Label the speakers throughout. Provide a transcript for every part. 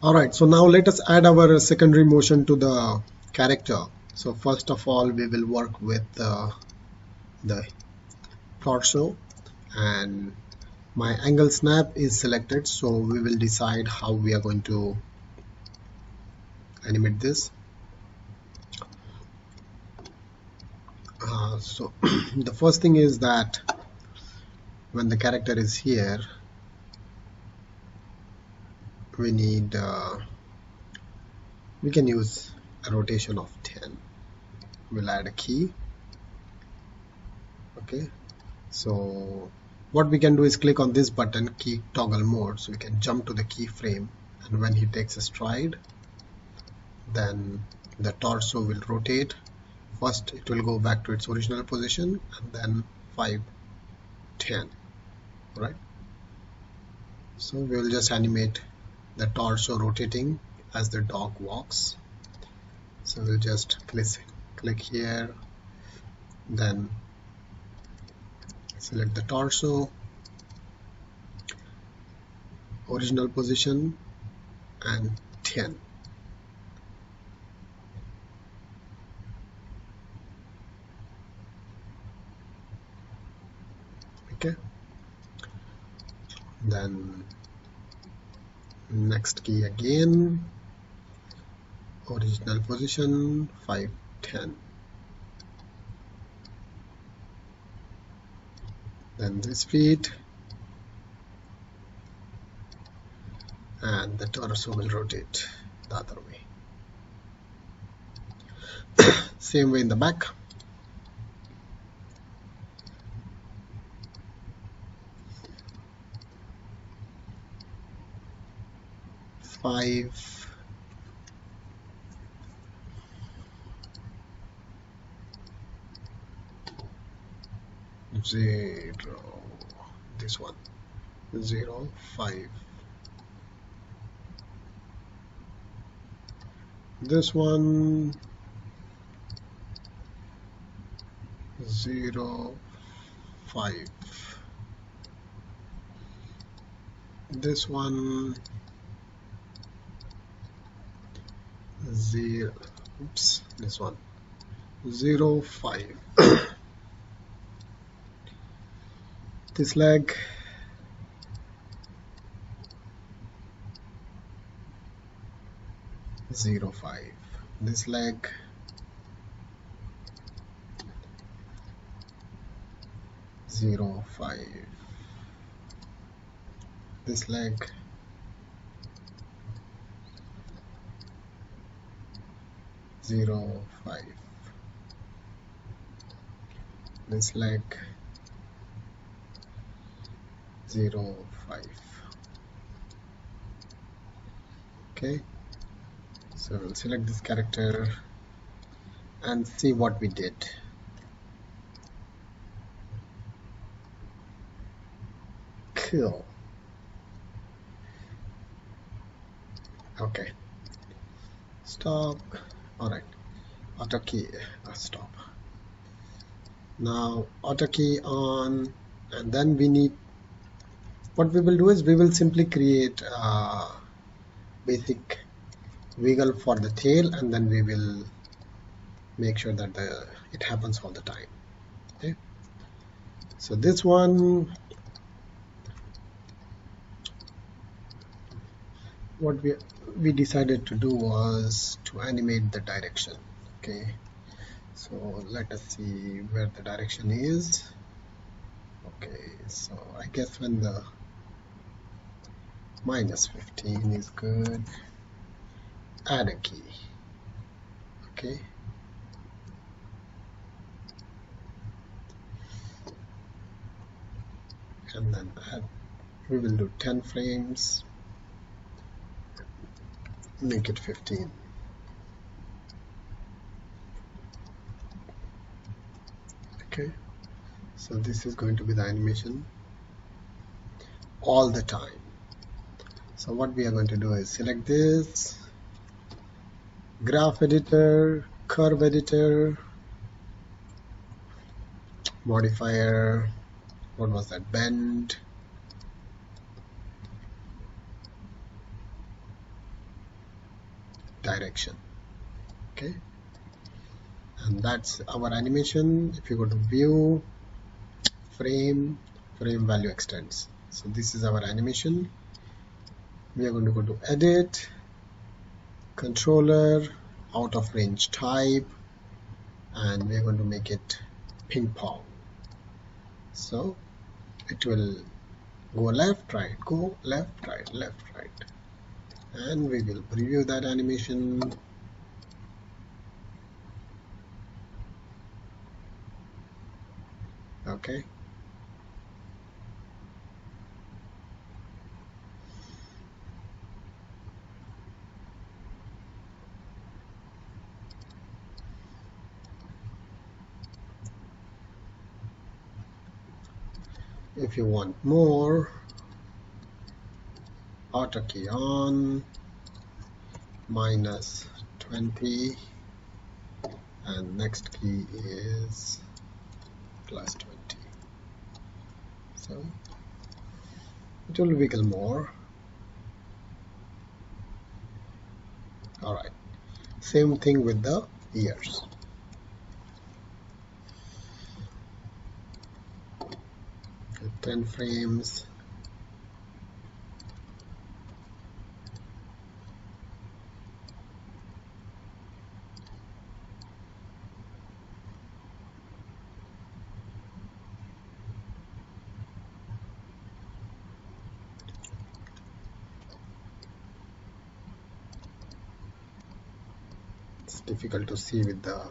Speaker 1: Alright, so now let us add our secondary motion to the character. So first of all, we will work with the torso, and my angle snap is selected, so we will decide how we are going to animate this. So the first thing is that when the character is here, we need we can use a rotation of 10. We'll add a key. Okay, so what we can do is click on this button, key toggle mode, so we can jump to the keyframe, and when he takes a stride, then the torso will rotate. First it will go back to its original position, and then 5, 10, right? So we will just animate the torso rotating as the dog walks. So we'll just click here, then select the torso, original position, and 10. Okay, then next key again, original position, 5, 10. Then this feet, and the torso will rotate the other way. Same way in the back. Five, zero, this one, 0, 5. This one, 0, 5. This one, 0, oops, this one, 0, 5. This leg, 0, 5. This leg, 0, 5. This leg, 0, 5. This leg, 0, 5. Okay, so we'll select this character and see what we did. Cool. Okay, stop. Alright, auto key, stop. Now auto key on, and then we need, what we will do is we will simply create a basic wiggle for the tail, and then we will make sure that it happens all the time. Okay, so this one, what we decided to do was to animate the direction. Okay, so let us see where the direction is. Okay, so I guess when the -15 is good, add a key. Okay, and then we will do 10 frames, make it 15. Okay, so this is going to be the animation all the time. So what we are going to do is select this, graph editor, curve editor, modifier, what was that, bend, direction. Okay, and that's our animation. If you go to view, frame value extends. So this is our animation. We are going to go to edit, controller, out of range type, and we are going to make it ping pong. So it will go left, right, go left, right, and we will preview that animation. Okay, if you want more, auto key on, -20, and next key is +20. So it will wiggle more. Alright, same thing with the ears. 10 frames. It's difficult to see with the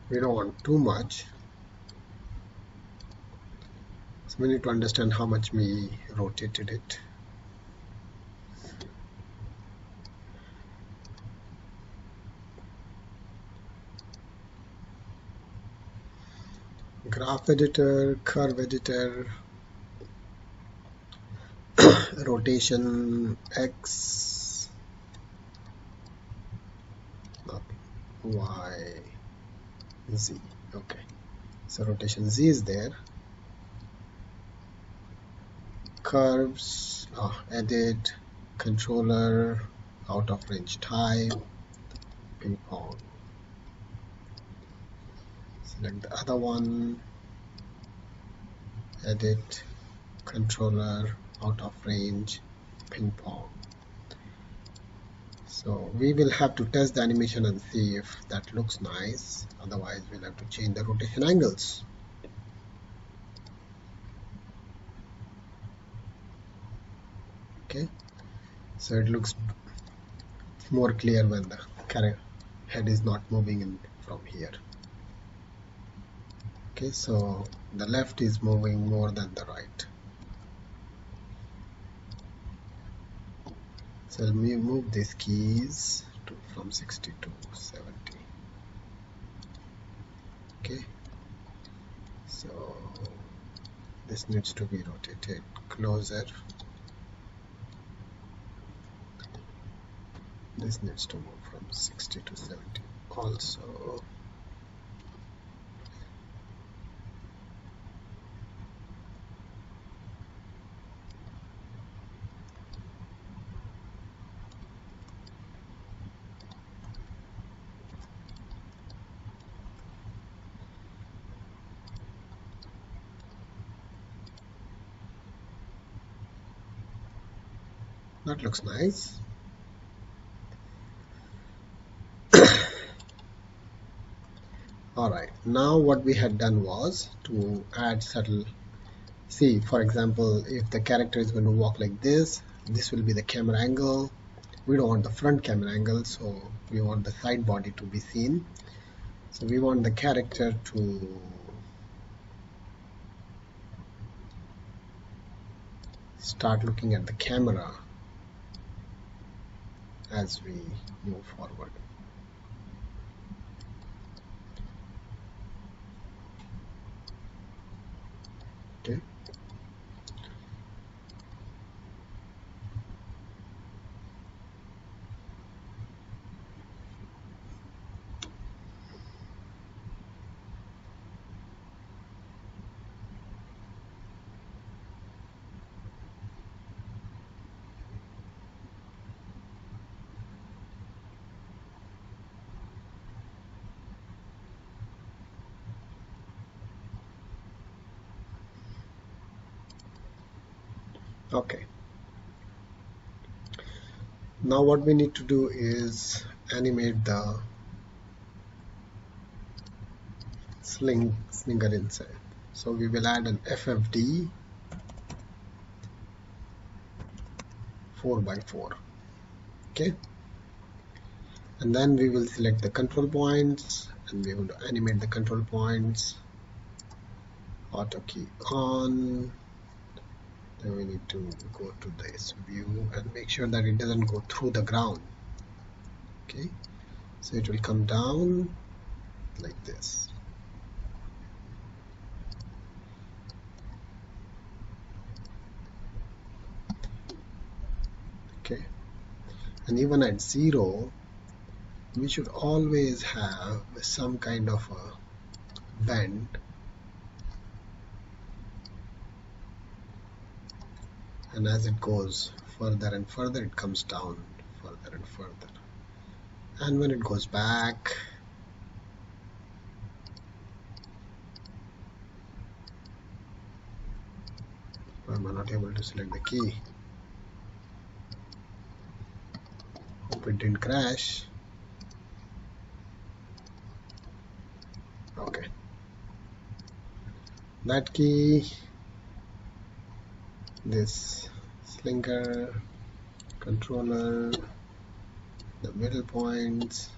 Speaker 1: we don't want too much, so we need to understand how much we rotated it. Graph editor, curve editor, rotation X, not Y, Z. Okay, so rotation Z is there. Curves, edit, controller, out of range type, ping pong. Select the other one, edit, controller, out of range, ping pong. So we will have to test the animation and see if that looks nice. Otherwise we'll have to change the rotation angles. Okay, so it looks more clear when the head is not moving in from here. Okay, so the left is moving more than the right. So let me move these keys from 60 to 70. Okay, so this needs to be rotated closer. This needs to move from 60 to 70 also. That looks nice. Alright, now what we had done was to add subtle. See, for example, if the character is going to walk like this will be the camera angle. We don't want the front camera angle, so we want the side body to be seen. So we want the character to start looking at the camera as we move forward. Okay. Okay, now what we need to do is animate the slinger inside. So we will add an FFD 4x4. Okay, and then we will select the control points and we will animate the control points. Auto key on. Then we need to go to this view and make sure that it doesn't go through the ground. Okay, so it will come down like this. Okay, and even at 0 we should always have some kind of a bend, and as it goes further and further it comes down further and further, and when it goes back I'm not able to select the key. Hope it didn't crash. Okay, that key, this slinker, controller, the middle points,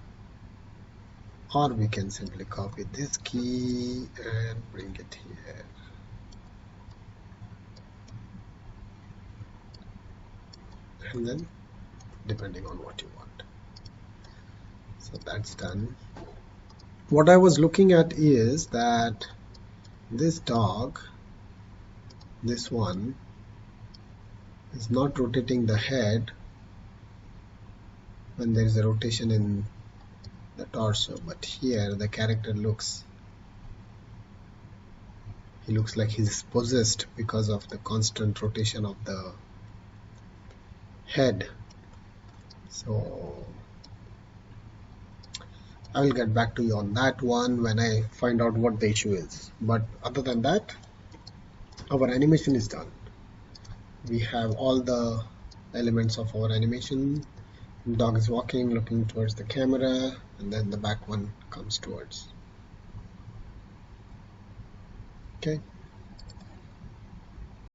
Speaker 1: or we can simply copy this key and bring it here. And then depending on what you want. So that's done. What I was looking at is that this dog, this one, is not rotating the head when there is a rotation in the torso, but here the character looks like he's possessed because of the constant rotation of the head. So I will get back to you on that one when I find out what the issue is. But other than that, our animation is done. We have all the elements of our animation. The dog is walking, looking towards the camera, and then the back one comes towards. Okay.